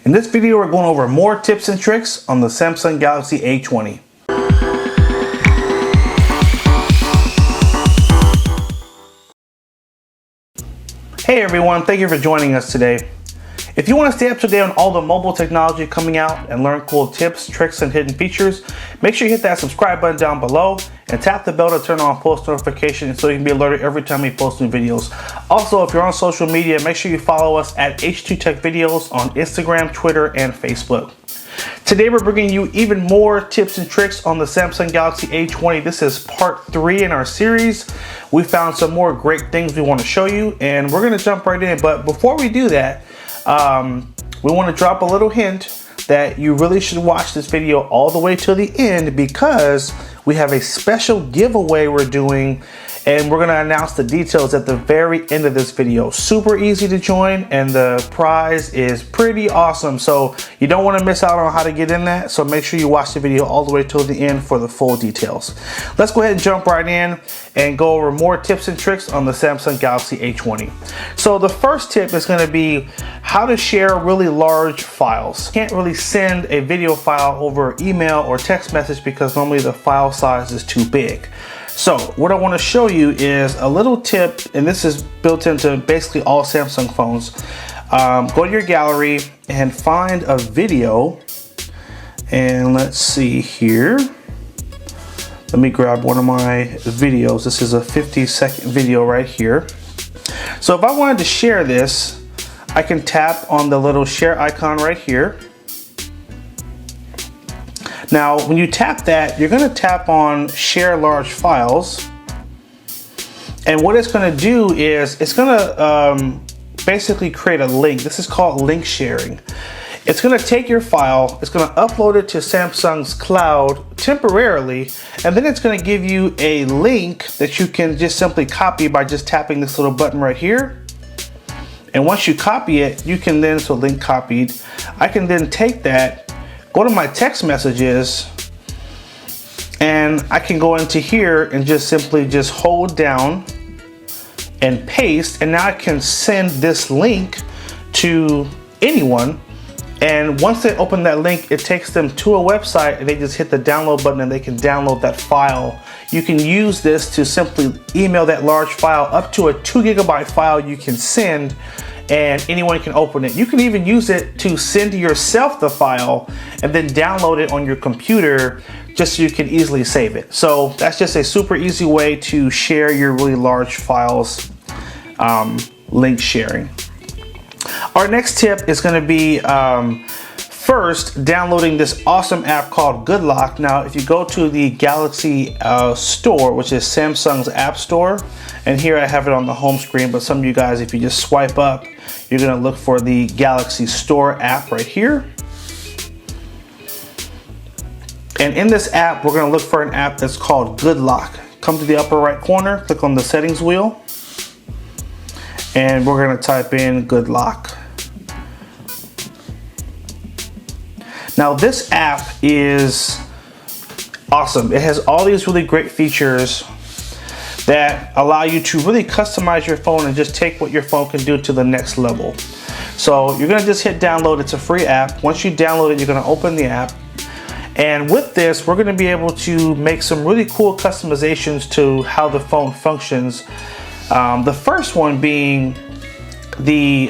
In this video, we're going over more tips and tricks on the Samsung Galaxy A20. Hey everyone, thank you for joining us today. If you want to stay up to date on all the mobile technology coming out and learn cool tips, tricks, and hidden features, make sure you hit that subscribe button down below and tap the bell to turn on post notifications so you can be alerted every time we post new videos. Also, if you're on social media, make sure you follow us at H2 Tech Videos on Instagram, Twitter, and Facebook. Today we're bringing you even more tips and tricks on the Samsung Galaxy A20. This is part 3 in our series. We found some more great things we want to show you, and we're going to jump right in. But before we do that, we want to drop a little hint that you really should watch this video all the way to the end, because we have a special giveaway we're doing, and we're going to announce the details at the very end of this video. Super easy to join, and the prize is pretty awesome, so you don't want to miss out on how to get in that. So make sure you watch the video all the way till the end for the full details. Let's go ahead and jump right in and go over more tips and tricks on the Samsung Galaxy A20. So the first tip is going to be how to share really large files. Can't really send a video file over email or text message because normally the file size is too big. So what I want to show you is a little tip, and this is built into basically all Samsung phones. Go to your gallery and find a video, and let's see here. Let me grab one of my videos. This is a 50-second video right here. So if I wanted to share this, I can tap on the little share icon right here. Now, when you tap that, you're going to tap on share large files. And what it's going to do is it's going to basically create a link. This is called link sharing. It's going to take your file, it's going to upload it to Samsung's cloud temporarily, and then it's going to give you a link that you can just simply copy by just tapping this little button right here. And once you copy it, you can then, so link copied, I can then take that, go to my text messages, and I can go into here and just simply just hold down and paste, and now I can send this link to anyone. And once they open that link, it takes them to a website, and they just hit the download button and they can download that file. You can use this to simply email that large file, up to a 2 GB file you can send, and anyone can open it. You can even use it to send yourself the file and then download it on your computer just so you can easily save it. So that's just a super easy way to share your really large files, link sharing. Our next tip is going to be first downloading this awesome app called Good Lock. Now, if you go to the Galaxy store, which is Samsung's app store, and here I have it on the home screen, but some of you guys, if you just swipe up, you're going to look for the Galaxy Store app right here. And in this app, we're going to look for an app that's called Good Lock. Come to the upper right corner, click on the settings wheel, and we're going to type in Good Lock. Now this app is awesome. It has all these really great features that allow you to really customize your phone and just take what your phone can do to the next level. So you're going to just hit download. It's a free app. Once you download it, you're going to open the app. And with this, we're going to be able to make some really cool customizations to how the phone functions. The first one being the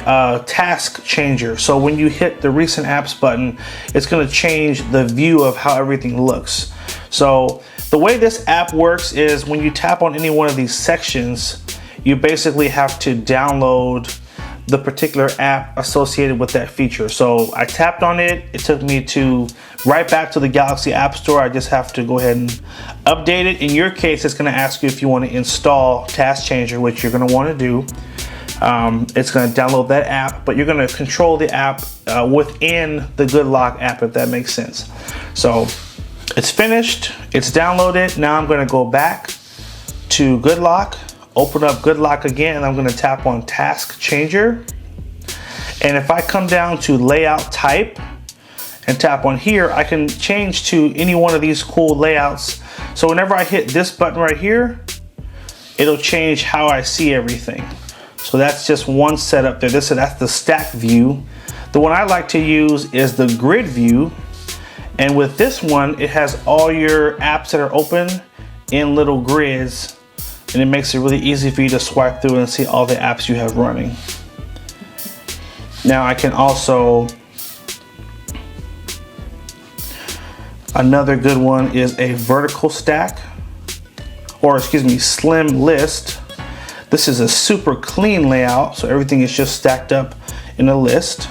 task changer. So when you hit the recent apps button, it's going to change the view of how everything looks. So the way this app works is when you tap on any one of these sections, you basically have to download the particular app associated with that feature. So I tapped on it, it took me to right back to the Galaxy App Store. I just have to go ahead and update it. In your case, it's going to ask you if you want to install Task Changer, which you're going to want to do. It's going to download that app, but you're going to control the app within the Good Lock app, if that makes sense. So it's finished, it's downloaded. Now I'm going to go back to Good Lock, open up Good Lock again, and I'm going to tap on Task Changer. And if I come down to Layout Type and tap on here, I can change to any one of these cool layouts. So whenever I hit this button right here, it'll change how I see everything. So that's just one setup there. That's the stack view. The one I like to use is the grid view. And with this one, it has all your apps that are open in little grids, and it makes it really easy for you to swipe through and see all the apps you have running. Now I can also, another good one is a vertical stack, or excuse me, slim list. This is a super clean layout, so everything is just stacked up in a list.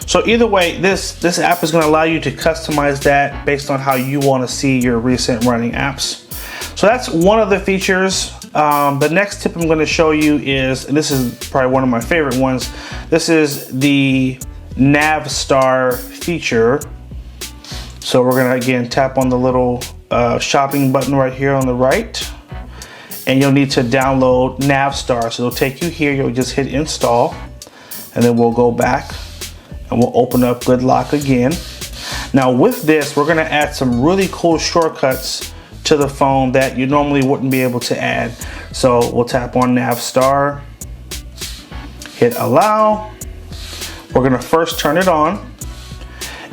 So either way, this app is going to allow you to customize that based on how you want to see your recent running apps. So that's one of the features. The next tip I'm going to show you is, and this is probably one of my favorite ones, this is the Navstar feature. So we're going to again tap on the little shopping button right here on the right, and you'll need to download Navstar. So it'll take you here, you'll just hit install, and then we'll go back and we'll open up GoodLock again. Now with this, we're gonna add some really cool shortcuts to the phone that you normally wouldn't be able to add. So we'll tap on Navstar, hit allow. We're gonna first turn it on,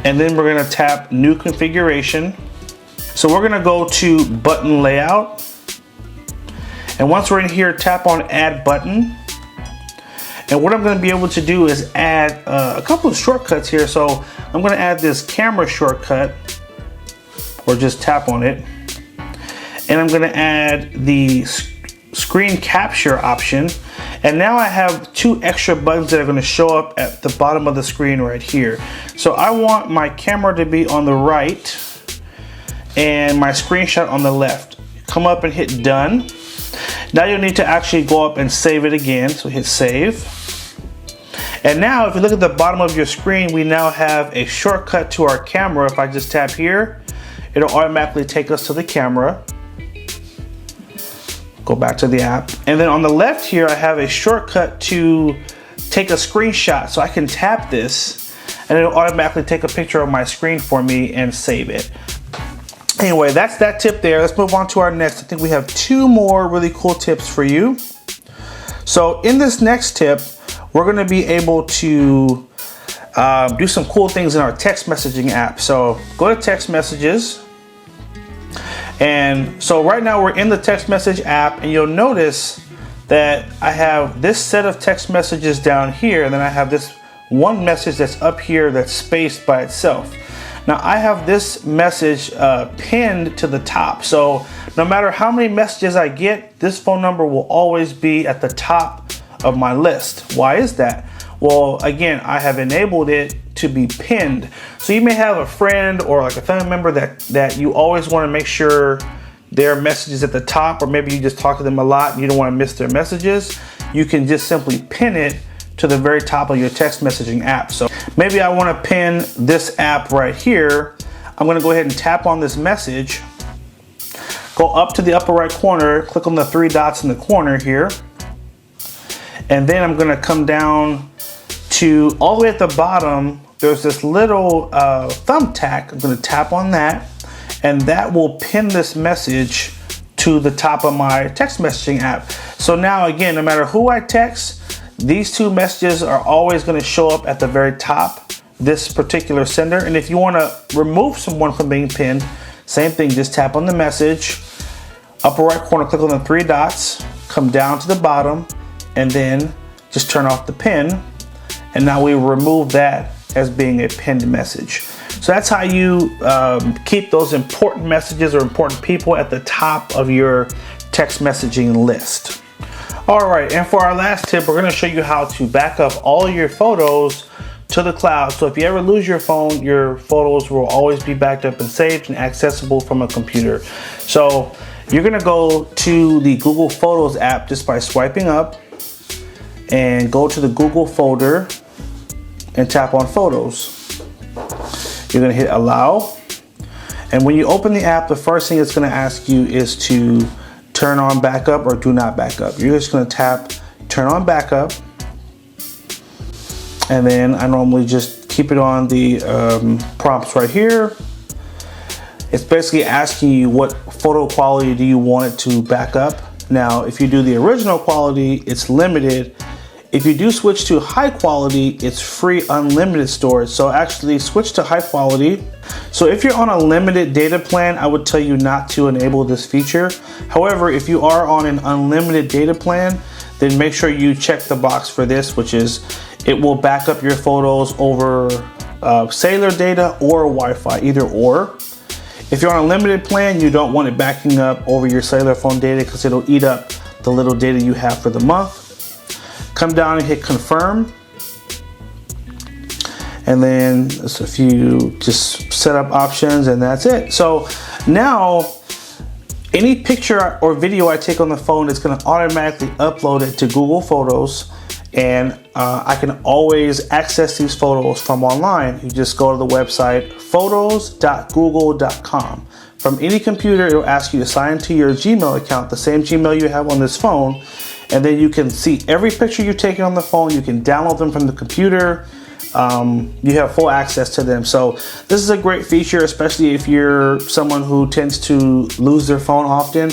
and then we're gonna tap new configuration. So we're gonna go to button layout. And once we're in here, tap on add button. And what I'm going to be able to do is add a couple of shortcuts here. So I'm going to add this camera shortcut, or just tap on it. And I'm going to add the screen capture option. And now I have two extra buttons that are going to show up at the bottom of the screen right here. So I want my camera to be on the right and my screenshot on the left. Come up and hit done. Now you'll need to actually go up and save it again. So hit save. And now if you look at the bottom of your screen, we now have a shortcut to our camera. If I just tap here, it'll automatically take us to the camera. Go back to the app. And then on the left here, I have a shortcut to take a screenshot. So I can tap this and it'll automatically take a picture of my screen for me and save it. Anyway, that's that tip there. Let's move on to our next. I think we have two more really cool tips for you. So in this next tip, we're going to be able to do some cool things in our text messaging app. So go to text messages. And so right now we're in the text message app, and you'll notice that I have this set of text messages down here, and then I have this one message that's up here that's spaced by itself. Now I have this message pinned to the top, so no matter how many messages I get, this phone number will always be at the top of my list. Why is that? Well, again, I have enabled it to be pinned. So you may have a friend or like a family member that you always want to make sure their message is at the top, or maybe you just talk to them a lot and you don't want to miss their messages. You can just simply pin it to the very top of your text messaging app. So maybe I want to pin this app right here. I'm going to go ahead and tap on this message, go up to the upper right corner, click on the three dots in the corner here, and then I'm going to come down to all the way at the bottom. There's this little thumbtack. I'm going to tap on that, and that will pin this message to the top of my text messaging app. So now again, no matter who I text, these two messages are always going to show up at the very top, this particular sender. And if you want to remove someone from being pinned, same thing, just tap on the message, upper right corner, click on the three dots, come down to the bottom, and then just turn off the pin. And now we remove that as being a pinned message. So that's how you keep those important messages or important people at the top of your text messaging list. All right, and for our last tip, we're gonna show you how to back up all your photos to the cloud. So if you ever lose your phone, your photos will always be backed up and saved and accessible from a computer. So you're gonna go to the Google Photos app just by swiping up and go to the Google folder and tap on Photos. You're gonna hit allow. And when you open the app, the first thing it's gonna ask you is to turn on backup or do not backup. You're just gonna tap turn on backup. And then I normally just keep it on the prompts right here. It's basically asking you what photo quality do you want it to back up. Now, if you do the original quality, it's limited. If you do switch to high quality, it's free unlimited storage. So actually switch to high quality. So if you're on a limited data plan, I would tell you not to enable this feature. However, if you are on an unlimited data plan, then make sure you check the box for this, which is it will back up your photos over cellular data or Wi-Fi, either or. If you're on a limited plan, you don't want it backing up over your cellular phone data because it'll eat up the little data you have for the month. Come down and hit confirm. And then there's a few just setup options and that's it. So now any picture or video I take on the phone is going to automatically upload it to Google Photos, and I can always access these photos from online. You just go to the website photos.google.com. From any computer, it'll ask you to sign into your Gmail account, the same Gmail you have on this phone, and then you can see every picture you've taken on the phone. You can download them from the computer. You have full access to them. So this is a great feature, especially if you're someone who tends to lose their phone often.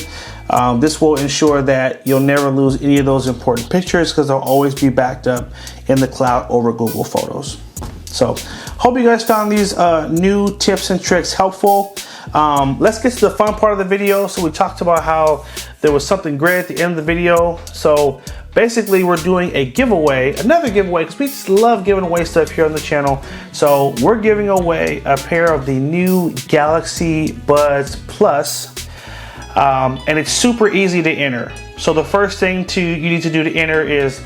This will ensure that you'll never lose any of those important pictures because they'll always be backed up in the cloud over Google Photos. So hope you guys found these new tips and tricks helpful. Let's get to the fun part of the video. So we talked about how there was something great at the end of the video. So basically we're doing a giveaway, another giveaway, because we just love giving away stuff here on the channel. So we're giving away a pair of the new Galaxy Buds Plus, and it's super easy to enter. So the first thing you need to do to enter is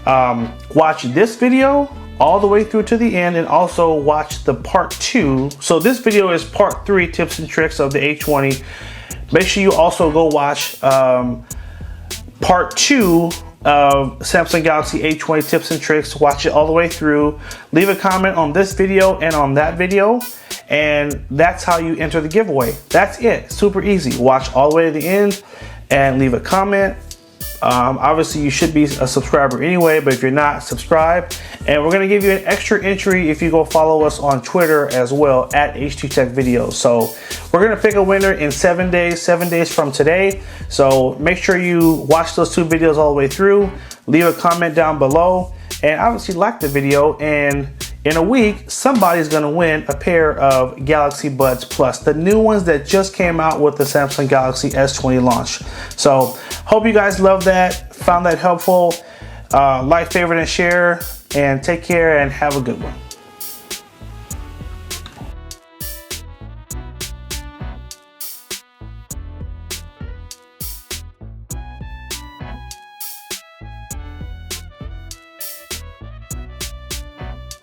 watch this video all the way through to the end, and also watch the part 2. So this video is part 3, tips and tricks of the A20. Make sure you also go watch part 2 of Samsung Galaxy A20 tips and tricks. Watch it all the way through. Leave a comment on this video and on that video, and that's how you enter the giveaway. That's it. Super easy. Watch all the way to the end and leave a comment. Obviously you should be a subscriber anyway, but if you're not, subscribe. And we're going to give you an extra entry if you go follow us on Twitter as well at H2 Tech Videos. So we're going to pick a winner in 7 days from today. So make sure you watch those 2 videos all the way through. Leave a comment down below and obviously like the video, and in a week somebody's going to win a pair of Galaxy Buds Plus, the new ones that just came out with the Samsung Galaxy S20 launch. So hope you guys love that, found that helpful. Like, favorite, and share, and take care and have a good one.